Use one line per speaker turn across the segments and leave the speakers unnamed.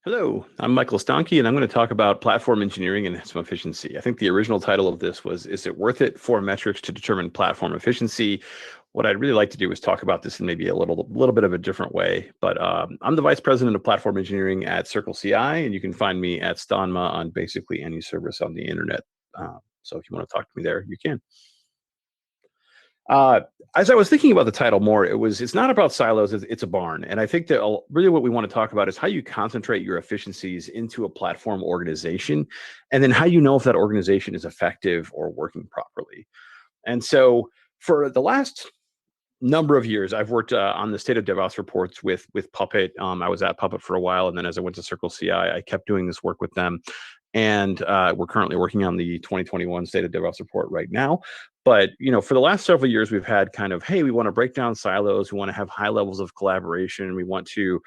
Hello, I'm Michael Stahnke, and I'm going to talk about platform engineering and some efficiency. I think the original title of this was, Is it worth it? 4 metrics to determine platform efficiency. What I'd really like to do is talk about this in maybe a little bit of a different way. But I'm the Vice President of Platform Engineering at CircleCI, and you can find me at Stahnke on basically any service on the internet. So if you want to talk to me there, you can. As I was thinking about the title more, it's not about silos, it's a barn. And I think that really what we want to talk about is how you concentrate your efficiencies into a platform organization, and then how you know if that organization is effective or working properly. And so for the last number of years, I've worked on the state of DevOps reports with Puppet. I was at Puppet for a while, and then as I went to CircleCI, I kept doing this work with them. And we're currently working on the 2021 State of DevOps report right now. But for the last several years, we've had kind of, hey, we want to break down silos. We want to have high levels of collaboration. We want to,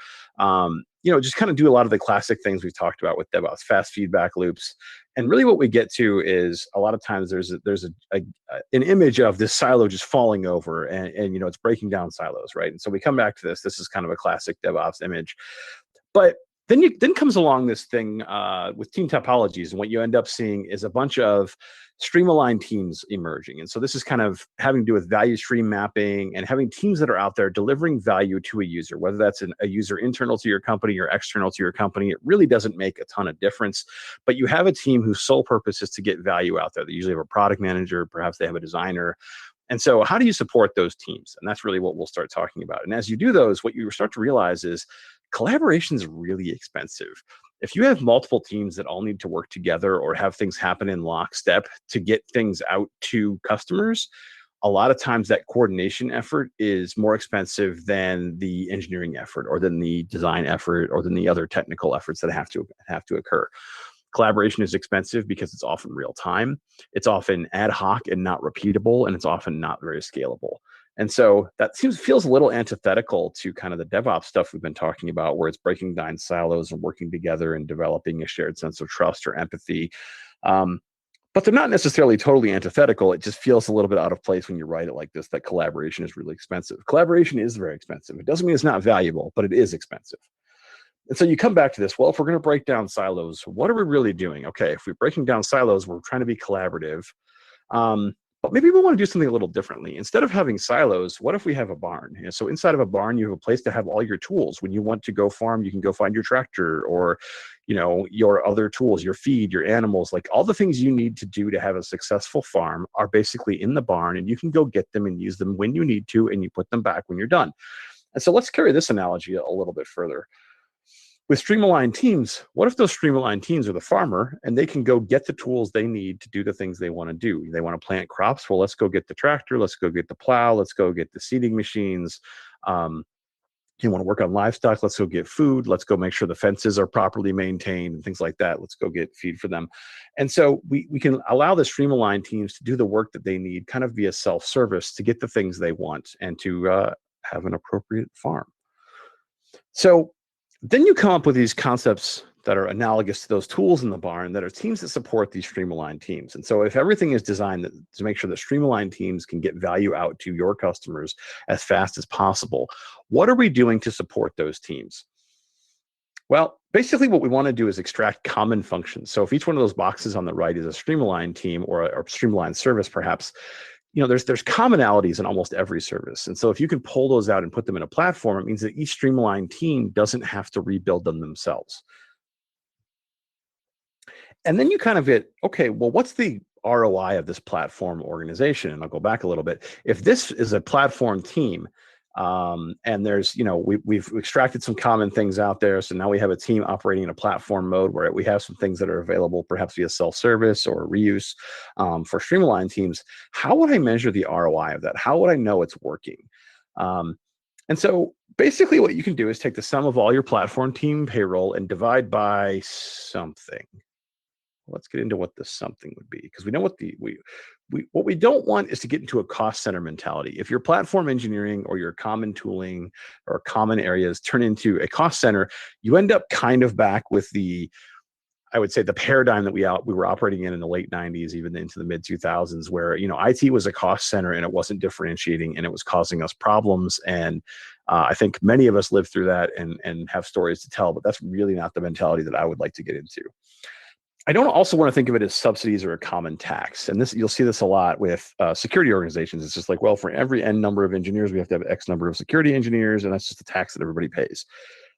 just kind of do a lot of the classic things we've talked about with DevOps, fast feedback loops. And really, what we get to is a lot of times there's an image of this silo just falling over, and it's breaking down silos, right? And so we come back to this. This is kind of a classic DevOps image, but then comes along this thing with team topologies, and what you end up seeing is a bunch of streamlined teams emerging. And so this is kind of having to do with value stream mapping and having teams that are out there delivering value to a user, whether that's a user internal to your company or external to your company. It really doesn't make a ton of difference, but you have a team whose sole purpose is to get value out there. They usually have a product manager, perhaps they have a designer. And so how do you support those teams? And that's really what we'll start talking about. And as you do those, what you start to realize is collaboration is really expensive. If you have multiple teams that all need to work together or have things happen in lockstep to get things out to customers, a lot of times that coordination effort is more expensive than the engineering effort or than the design effort or than the other technical efforts that have to occur. Collaboration is expensive because it's often real time, it's often ad hoc and not repeatable, and it's often not very scalable. And so that feels a little antithetical to kind of the DevOps stuff we've been talking about, where it's breaking down silos and working together and developing a shared sense of trust or empathy. But they're not necessarily totally antithetical. It just feels a little bit out of place when you write it like this, that collaboration is really expensive. Collaboration is very expensive. It doesn't mean it's not valuable, but it is expensive. And so you come back to this, well, if we're going to break down silos, what are we really doing? Okay, if we're breaking down silos, we're trying to be collaborative. But maybe we want to do something a little differently. Instead of having silos, what if we have a barn? So inside of a barn, you have a place to have all your tools. When you want to go farm, you can go find your tractor or, your other tools, your feed, your animals, like all the things you need to do to have a successful farm are basically in the barn, and you can go get them and use them when you need to, and you put them back when you're done. And so let's carry this analogy a little bit further. With streamlined teams, what if those streamlined teams are the farmer and they can go get the tools they need to do the things they want to do? They want to plant crops. Well, let's go get the tractor. Let's go get the plow. Let's go get the seeding machines. You want to work on livestock. Let's go get food. Let's go make sure the fences are properly maintained and things like that. Let's go get feed for them. And so we can allow the streamlined teams to do the work that they need kind of via self-service to get the things they want and to have an appropriate farm. So then you come up with these concepts that are analogous to those tools in the barn that are teams that support these streamlined teams. And so if everything is designed to make sure that streamlined teams can get value out to your customers as fast as possible, what are we doing to support those teams? Well, basically what we want to do is extract common functions. So if each one of those boxes on the right is a streamlined team or a streamlined service, perhaps, there's commonalities in almost every service. And so if you can pull those out and put them in a platform, it means that each streamlined team doesn't have to rebuild them themselves. And then you kind of get, okay, well, what's the ROI of this platform organization? And I'll go back a little bit. If this is a platform team, and there's, we've extracted some common things out there. So now we have a team operating in a platform mode where we have some things that are available perhaps via self-service or reuse for streamlined teams. How would I measure the ROI of that? How would I know it's working? And so basically what you can do is take the sum of all your platform team payroll and divide by something. Let's get into what the something would be, because we know what what we don't want is to get into a cost center mentality. If your platform engineering or your common tooling or common areas turn into a cost center, you end up kind of back with the I would say the paradigm that we were operating in the late 90s, even into the mid 2000s, where, IT was a cost center and it wasn't differentiating and it was causing us problems. And I think many of us lived through that and have stories to tell, but that's really not the mentality that I would like to get into. I don't also want to think of it as subsidies or a common tax. And this, you'll see this a lot with security organizations. It's just like, well, for every N number of engineers, we have to have X number of security engineers, and that's just a tax that everybody pays.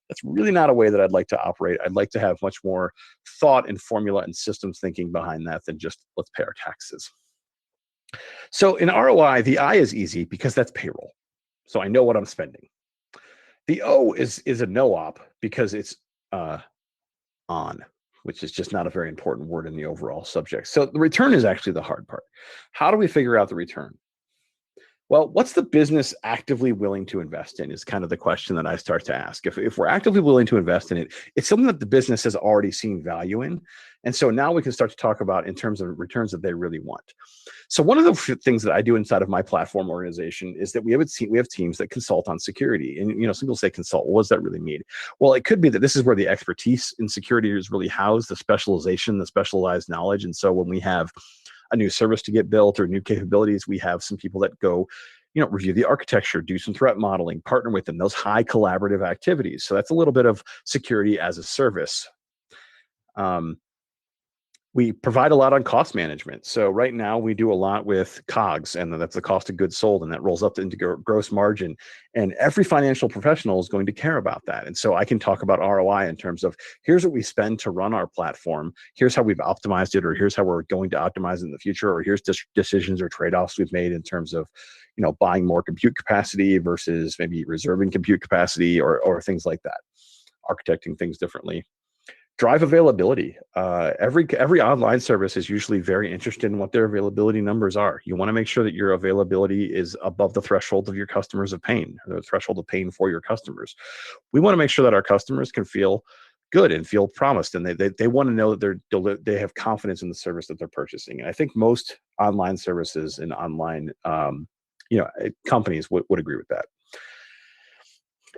That's really not a way that I'd like to operate. I'd like to have much more thought and formula and systems thinking behind that than just let's pay our taxes. So in ROI, the I is easy because that's payroll. So I know what I'm spending. The O is a no-op because it's on, which is just not a very important word in the overall subject. So the return is actually the hard part. How do we figure out the return? Well, what's the business actively willing to invest in is kind of the question that I start to ask. If we're actively willing to invest in it, it's something that the business has already seen value in. And so now we can start to talk about in terms of returns that they really want. So one of the things that I do inside of my platform organization is that we have teams that consult on security. And some people say consult. What does that really mean? Well, it could be that this is where the expertise in security is really housed, the specialization, the specialized knowledge. And so when we have a new service to get built or new capabilities, we have some people that go, review the architecture, do some threat modeling, partner with them, those high collaborative activities. So that's a little bit of security as a service. We provide a lot on cost management. So right now we do a lot with COGS, and that's the cost of goods sold, and that rolls up into gross margin. And every financial professional is going to care about that. And so I can talk about ROI in terms of here's what we spend to run our platform, here's how we've optimized it, or here's how we're going to optimize it in the future, or here's decisions or trade-offs we've made in terms of buying more compute capacity versus maybe reserving compute capacity or things like that, architecting things differently. Drive availability. Every online service is usually very interested in what their availability numbers are. You want to make sure that your availability is above the threshold of your customers of pain, the threshold of pain for your customers. We want to make sure that our customers can feel good and feel promised, and they want to know that they have confidence in the service that they're purchasing. And I think most online services and online companies would agree with that.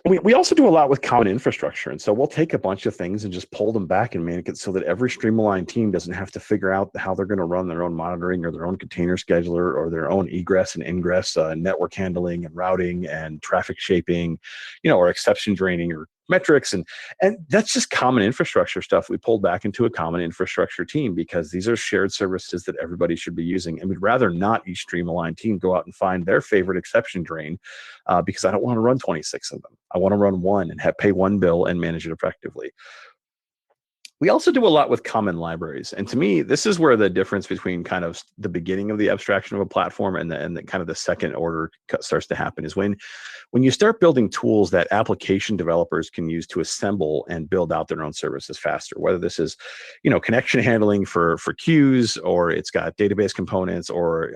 We also do a lot with common infrastructure. And so we'll take a bunch of things and just pull them back and make it so that every Streamline team doesn't have to figure out how they're going to run their own monitoring or their own container scheduler or their own egress and ingress, network handling and routing and traffic shaping, or exception draining or metrics. And that's just common infrastructure stuff we pulled back into a common infrastructure team because these are shared services that everybody should be using. And we'd rather not each Streamline team go out and find their favorite exception drain because I don't want to run 26 of them. I want to run one and pay one bill and manage it effectively. We also do a lot with common libraries. And to me, this is where the difference between kind of the beginning of the abstraction of a platform and the kind of the second order starts to happen is when you start building tools that application developers can use to assemble and build out their own services faster, whether this is, connection handling for queues, or it's got database components, or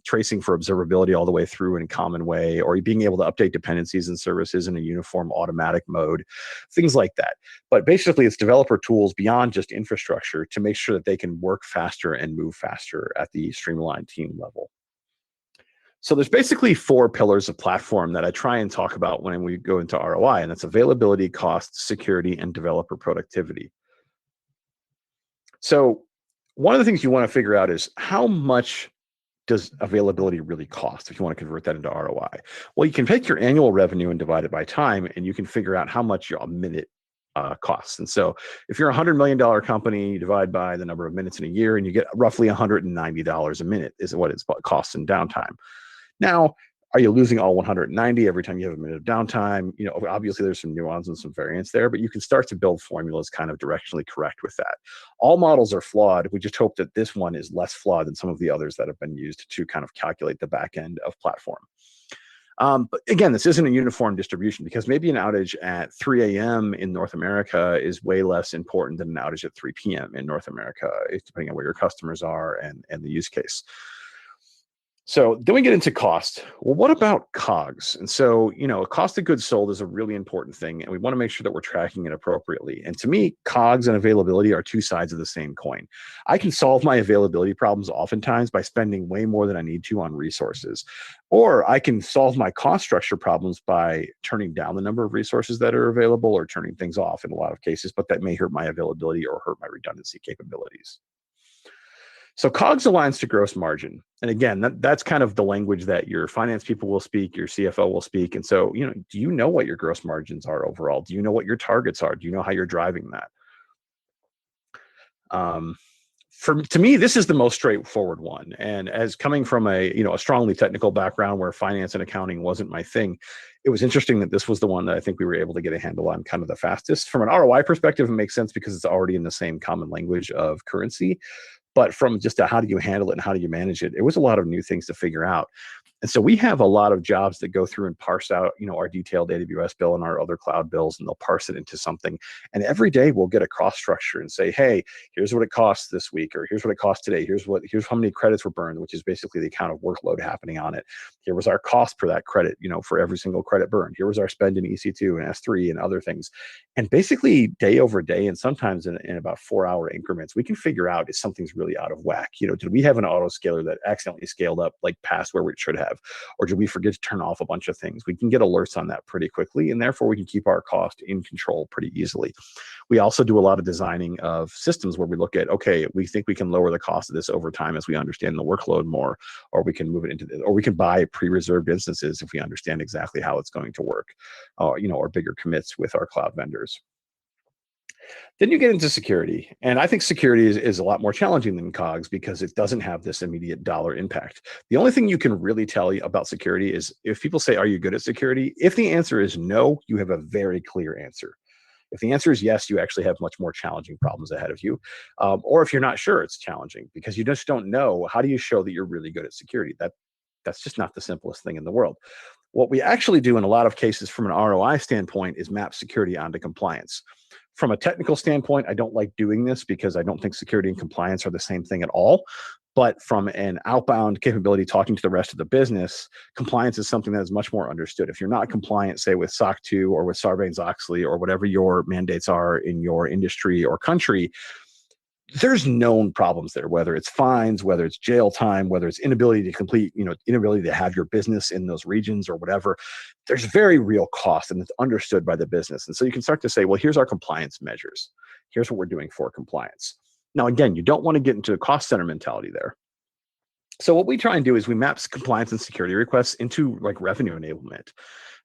tracing for observability all the way through in a common way, or being able to update dependencies and services in a uniform automatic mode, things like that. But basically, it's developer tools beyond just infrastructure to make sure that they can work faster and move faster at the Streamline team level. So there's basically 4 pillars of platform that I try and talk about when we go into ROI, and that's availability, cost, security, and developer productivity. So one of the things you want to figure out is how much does availability really cost if you want to convert that into ROI? Well, you can take your annual revenue and divide it by time, and you can figure out how much a minute costs. And so if you're a $100 million company, you divide by the number of minutes in a year, and you get roughly $190 a minute is what it costs in downtime. Now, are you losing all 190 every time you have a minute of downtime? Obviously there's some nuance and some variance there, but you can start to build formulas kind of directionally correct with that. All models are flawed. We just hope that this one is less flawed than some of the others that have been used to kind of calculate the back end of platform. But again, this isn't a uniform distribution because maybe an outage at 3 a.m. in North America is way less important than an outage at 3 p.m. in North America, depending on where your customers are and the use case. So then we get into cost. Well, what about COGS? And so, cost of goods sold is a really important thing, and we want to make sure that we're tracking it appropriately. And to me, COGS and availability are two sides of the same coin. I can solve my availability problems oftentimes by spending way more than I need to on resources, or I can solve my cost structure problems by turning down the number of resources that are available or turning things off in a lot of cases, but that may hurt my availability or hurt my redundancy capabilities. So COGS aligns to gross margin. And again, that's kind of the language that your finance people will speak, your CFO will speak. And so, do you know what your gross margins are overall? Do you know what your targets are? Do you know how you're driving that? To me, this is the most straightforward one. And as coming from a strongly technical background where finance and accounting wasn't my thing, it was interesting that this was the one that I think we were able to get a handle on kind of the fastest. From an ROI perspective, it makes sense because it's already in the same common language of currency. But from just how do you handle it and how do you manage it, it was a lot of new things to figure out. And so we have a lot of jobs that go through and parse out, our detailed AWS bill and our other cloud bills, and they'll parse it into something. And every day we'll get a cost structure and say, hey, here's what it costs this week, or here's what it costs today. Here's how many credits were burned, which is basically the amount of workload happening on it. Here was our cost per that credit, for every single credit burned. Here was our spend in EC2 and S3 and other things. And basically day over day, and sometimes in about 4-hour increments, we can figure out if something's really out of whack. Did we have an auto scaler that accidentally scaled up like past where it should have? Or did we forget to turn off a bunch of things? We can get alerts on that pretty quickly, and therefore we can keep our cost in control pretty easily. We also do a lot of designing of systems where we look at, okay, we think we can lower the cost of this over time as we understand the workload more, or we can move it or we can buy pre-reserved instances if we understand exactly how it's going to work, or bigger commits with our cloud vendors. Then you get into security. And I think security is a lot more challenging than COGS because it doesn't have this immediate dollar impact. The only thing you can really tell you about security is if people say, are you good at security? If the answer is no, you have a very clear answer. If the answer is yes, you actually have much more challenging problems ahead of you. Or if you're not sure, it's challenging because you just don't know. How do you show that you're really good at security? That's just not the simplest thing in the world. What we actually do in a lot of cases from an ROI standpoint is map security onto compliance. From a technical standpoint, I don't like doing this because I don't think security and compliance are the same thing at all. But from an outbound capability, talking to the rest of the business, compliance is something that is much more understood. If you're not compliant, say with SOC 2 or with Sarbanes-Oxley or whatever your mandates are in your industry or country, there's known problems there, whether it's fines, whether it's jail time, whether it's inability to complete, inability to have your business in those regions or whatever. There's very real cost and it's understood by the business. And so you can start to say, well, here's our compliance measures. Here's what we're doing for compliance. Now, again, you don't want to get into a cost center mentality there. So what we try and do is we map compliance and security requests into like revenue enablement.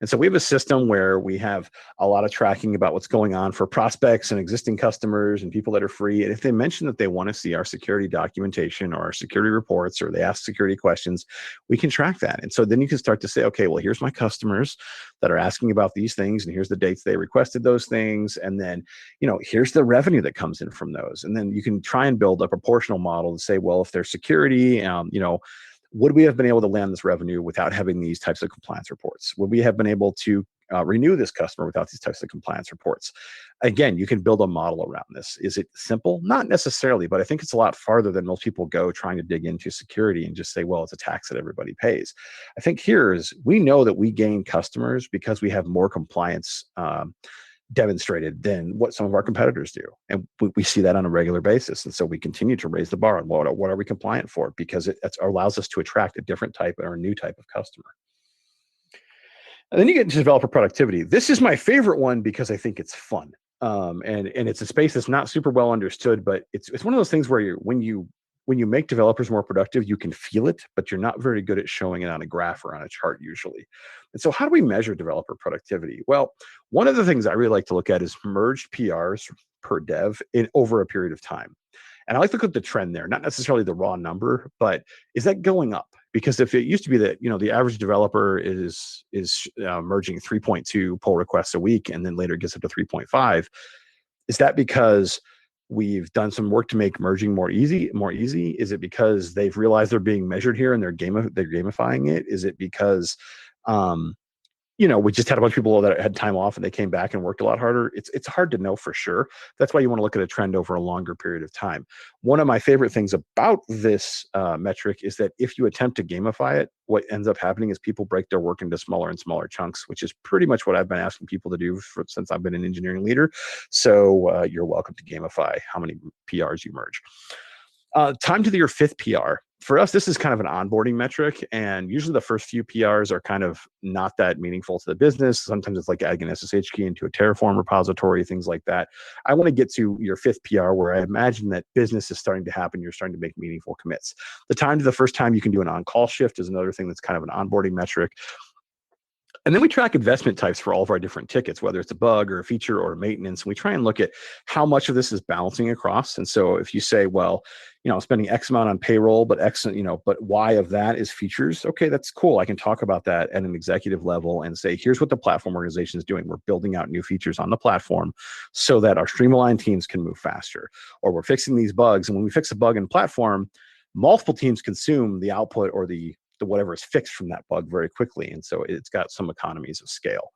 And so we have a system where we have a lot of tracking about what's going on for prospects and existing customers and people that are free. And if they mention that they want to see our security documentation or our security reports, or they ask security questions, we can track that. And so then you can start to say, okay, well, here's my customers that are asking about these things, and here's the dates they requested those things. And then, here's the revenue that comes in from those. And then you can try and build a proportional model to say, well, if there's security, would we have been able to land this revenue without having these types of compliance reports? Would we have been able to renew this customer without these types of compliance reports? Again, you can build a model around this. Is it simple? Not necessarily, but I think it's a lot farther than most people go trying to dig into security and just say, well, it's a tax that everybody pays. I think here is we know that we gain customers because we have more compliance demonstrated than what some of our competitors do. And we see that on a regular basis. And so we continue to raise the bar on what are we compliant for, because it allows us to attract a different type or a new type of customer. And then you get into developer productivity. This is my favorite one because I think it's fun. And it's a space that's not super well understood, but it's one of those things where when you make developers more productive, you can feel it, but you're not very good at showing it on a graph or on a chart usually. And so how do we measure developer productivity? Well, one of the things I really like to look at is merged PRs per dev over a period of time. And I like to look at the trend there, not necessarily the raw number, but is that going up? Because if it used to be that, the average developer is merging 3.2 pull requests a week, and then later gets up to 3.5, is that because we've done some work to make merging more easy? Is it because they've realized they're being measured here and they're gamifying it? Is it because we just had a bunch of people that had time off and they came back and worked a lot harder. It's hard to know for sure. That's why you want to look at a trend over a longer period of time. One of my favorite things about this metric is that if you attempt to gamify it, what ends up happening is people break their work into smaller and smaller chunks, which is pretty much what I've been asking people to do since I've been an engineering leader. So you're welcome to gamify how many PRs you merge. Time to your fifth PR. For us, this is kind of an onboarding metric, and usually the first few PRs are kind of not that meaningful to the business. Sometimes it's like adding an SSH key into a Terraform repository, things like that. I want to get to your fifth PR where I imagine that business is starting to happen. You're starting to make meaningful commits. The time to the first time you can do an on-call shift is another thing that's kind of an onboarding metric. And then we track investment types for all of our different tickets, whether it's a bug or a feature or maintenance. And we try and look at how much of this is balancing across. And so if you say, well, I'm spending X amount on payroll, but but Y of that is features. Okay, that's cool. I can talk about that at an executive level and say, here's what the platform organization is doing. We're building out new features on the platform so that our Streamline teams can move faster, or we're fixing these bugs. And when we fix a bug in platform, multiple teams consume the output or the whatever is fixed from that bug very quickly. And so it's got some economies of scale.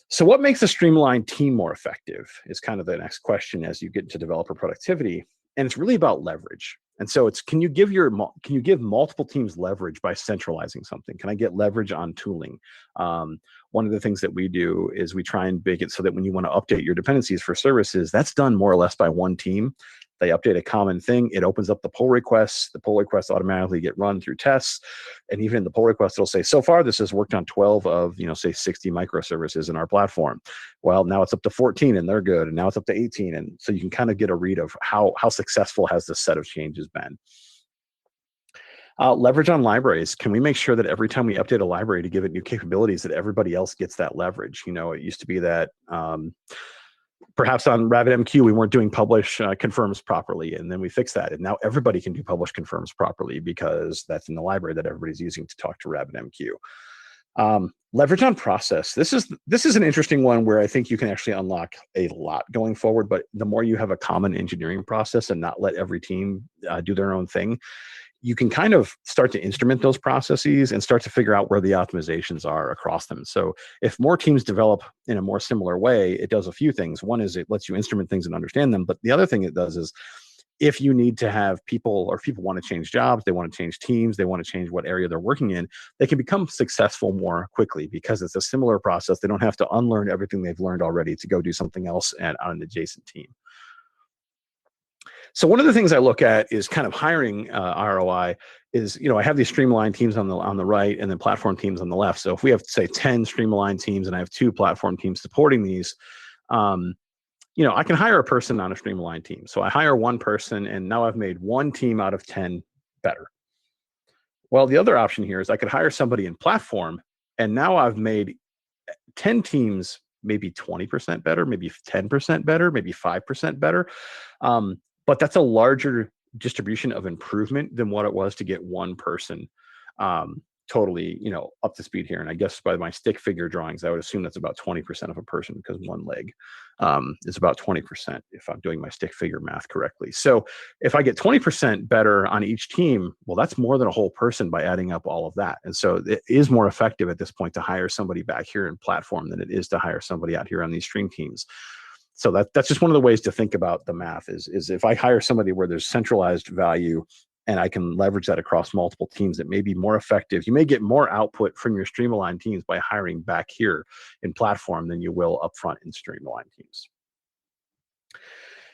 So what makes a Streamline team more effective is kind of the next question as you get into developer productivity. And it's really about leverage. And so can you give multiple teams leverage by centralizing something? Can I get leverage on tooling? One of the things that we do is we try and make it so that when you want to update your dependencies for services, that's done more or less by one team. They update a common thing. It opens up the pull requests. The pull requests automatically get run through tests. And even in the pull request, it'll say, so far, this has worked on 12 of, say 60 microservices in our platform. Well, now it's up to 14 and they're good. And now it's up to 18. And so you can kind of get a read of how successful has this set of changes been. Leverage on libraries. Can we make sure that every time we update a library to give it new capabilities that everybody else gets that leverage? It used to be that perhaps on RabbitMQ, we weren't doing publish confirms properly, and then we fixed that. And now everybody can do publish confirms properly because that's in the library that everybody's using to talk to RabbitMQ. Leverage on process. This is an interesting one where I think you can actually unlock a lot going forward, but the more you have a common engineering process and not let every team do their own thing, you can kind of start to instrument those processes and start to figure out where the optimizations are across them. So if more teams develop in a more similar way, it does a few things. One is it lets you instrument things and understand them. But the other thing it does is if you need to have people want to change jobs, they want to change teams, they want to change what area they're working in, they can become successful more quickly because it's a similar process. They don't have to unlearn everything they've learned already to go do something else on an adjacent team. So one of the things I look at is kind of hiring ROI is, I have these Streamline teams on the right and then platform teams on the left. So if we have, say, 10 Streamline teams and I have 2 platform teams supporting these, I can hire a person on a Streamline team. So I hire one person and now I've made one team out of 10 better. Well, the other option here is I could hire somebody in platform and now I've made 10 teams maybe 20% better, maybe 10% better, maybe 5% better. But that's a larger distribution of improvement than what it was to get one person totally, up to speed here. And I guess by my stick figure drawings, I would assume that's about 20% of a person because one leg is about 20% if I'm doing my stick figure math correctly. So if I get 20% better on each team, well, that's more than a whole person by adding up all of that. And so it is more effective at this point to hire somebody back here in platform than it is to hire somebody out here on these stream teams. So that's just one of the ways to think about the math is if I hire somebody where there's centralized value and I can leverage that across multiple teams, it may be more effective. You may get more output from your Streamline teams by hiring back here in platform than you will upfront in Streamline teams.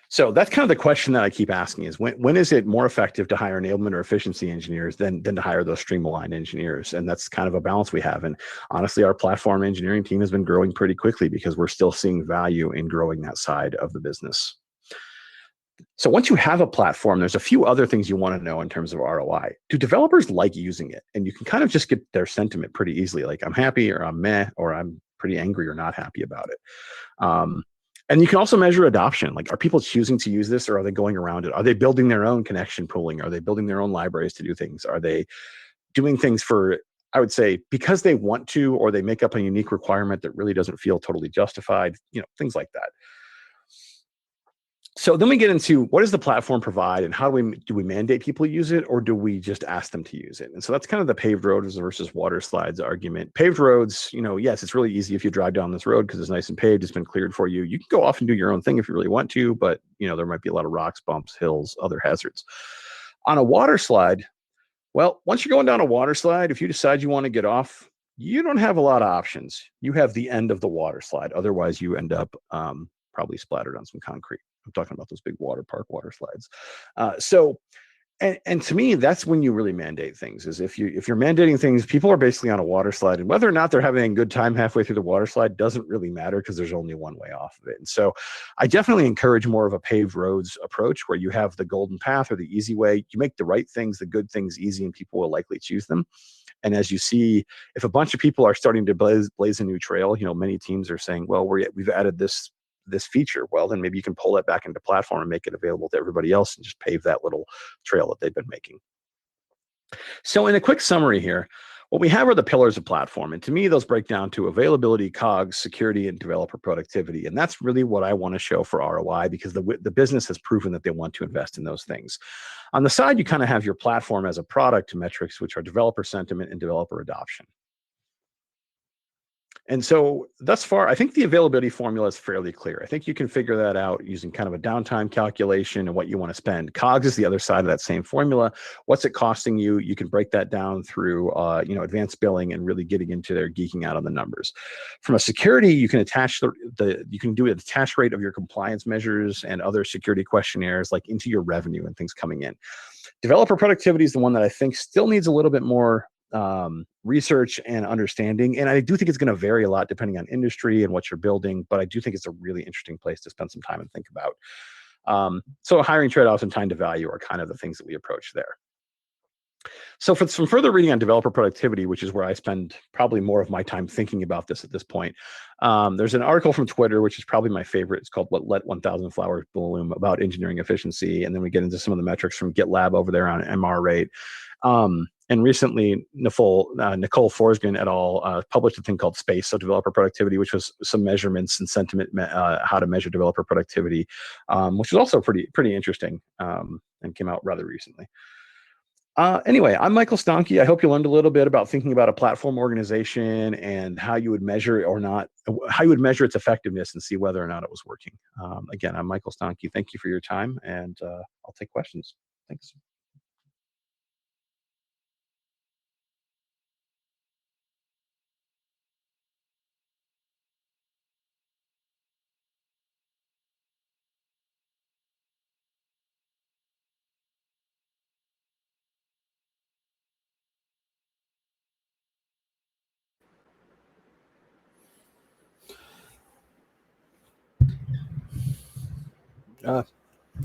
So that's kind of the question that I keep asking is when is it more effective to hire enablement or efficiency engineers than to hire those Streamline engineers? And that's kind of a balance we have. And honestly, our platform engineering team has been growing pretty quickly because we're still seeing value in growing that side of the business. So once you have a platform, there's a few other things you want to know in terms of ROI. Do developers like using it? And you can kind of just get their sentiment pretty easily. Like I'm happy or I'm meh, or I'm pretty angry or not happy about it. And you can also measure adoption. Like, are people choosing to use this or are they going around it? Are they building their own connection pooling? Are they building their own libraries to do things? Are they doing things for, I would say, because they want to, or they make up a unique requirement that really doesn't feel totally justified, things like that. So then we get into what does the platform provide and how do we mandate people use it, or do we just ask them to use it? And so that's kind of the paved roads versus water slides argument. Paved roads, yes, it's really easy if you drive down this road because it's nice and paved, it's been cleared for you. You can go off and do your own thing if you really want to, but there might be a lot of rocks, bumps, hills, other hazards. On a water slide, well, once you're going down a water slide, if you decide you want to get off, you don't have a lot of options. You have the end of the water slide. Otherwise, you end up probably splattered on some concrete. I'm talking about those big water park water slides. And to me, that's when you really mandate things. Is if you're mandating things, people are basically on a water slide, and whether or not they're having a good time halfway through the water slide doesn't really matter because there's only one way off of it. And so, I definitely encourage more of a paved roads approach where you have the golden path or the easy way. You make the right things, the good things easy, and people will likely choose them. And as you see, if a bunch of people are starting to blaze a new trail, many teams are saying, well, we've added this feature. Well, then maybe you can pull that back into platform and make it available to everybody else and just pave that little trail that they've been making. So in a quick summary here, what we have are the pillars of platform. And to me, those break down to availability, COGS, security, and developer productivity. And that's really what I want to show for ROI because the business has proven that they want to invest in those things. On the side, you kind of have your platform as a product metrics, which are developer sentiment and developer adoption. And so thus far, I think the availability formula is fairly clear. I think you can figure that out using kind of a downtime calculation and what you want to spend. COGS is the other side of that same formula. What's it costing you? You can break that down through, advanced billing and really getting into there, geeking out on the numbers. From a security, you can attach you can do an attach rate of your compliance measures and other security questionnaires like into your revenue and things coming in. Developer productivity is the one that I think still needs a little bit more research and understanding. And I do think it's going to vary a lot depending on industry and what you're building, but I do think it's a really interesting place to spend some time and think about. So hiring trade-offs and time to value are kind of the things that we approach there. So for some further reading on developer productivity, which is where I spend probably more of my time thinking about this at this point, there's an article from Twitter, which is probably my favorite. It's called What Let 1,000 Flowers Bloom, about engineering efficiency. And then we get into some of the metrics from GitLab over there on MR rate. And recently, Nicole Forsgren et al. Published a thing called Space, so developer productivity, which was some measurements and sentiment, how to measure developer productivity, which was also pretty interesting and came out rather recently. Anyway, I'm Michael Stahnke. I hope you learned a little bit about thinking about a platform organization and how you would measure it or not, how you would measure its effectiveness and see whether or not it was working. Again, I'm Michael Stahnke. Thank you for your time, and I'll take questions. Thanks.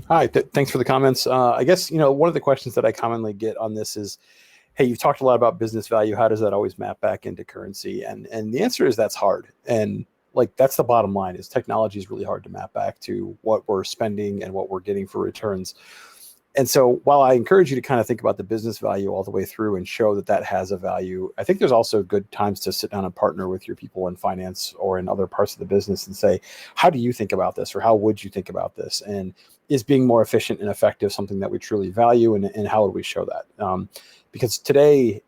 Hi, thanks for the comments. I guess, one of the questions that I commonly get on this is, hey, you've talked a lot about business value. How does that always map back into currency? And the answer is that's hard. And that's the bottom line is technology is really hard to map back to what we're spending and what we're getting for returns. And so while I encourage you to kind of think about the business value all the way through and show that that has a value, I think there's also good times to sit down and partner with your people in finance or in other parts of the business and say, how do you think about this? Or how would you think about this? And is being more efficient and effective something that we truly value? And how would we show that? Because today,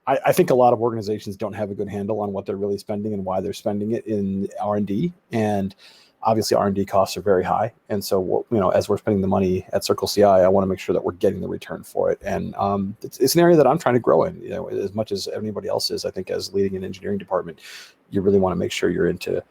I think a lot of organizations don't have a good handle on what they're really spending and why they're spending it in R&D. And obviously R&D costs are very high. And so, as we're spending the money at CircleCI, I want to make sure that we're getting the return for it. And it's an area that I'm trying to grow in, as much as anybody else is. I think as leading an engineering department, you really want to make sure you're into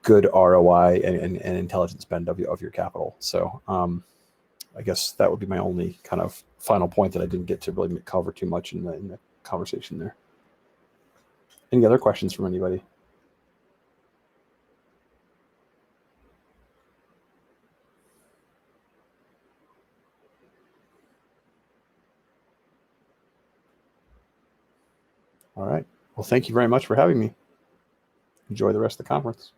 good ROI and intelligent spend of your capital. So I guess that would be my only kind of final point that I didn't get to really cover too much in the conversation there. Any other questions from anybody? All right. Well, thank you very much for having me. Enjoy the rest of the conference.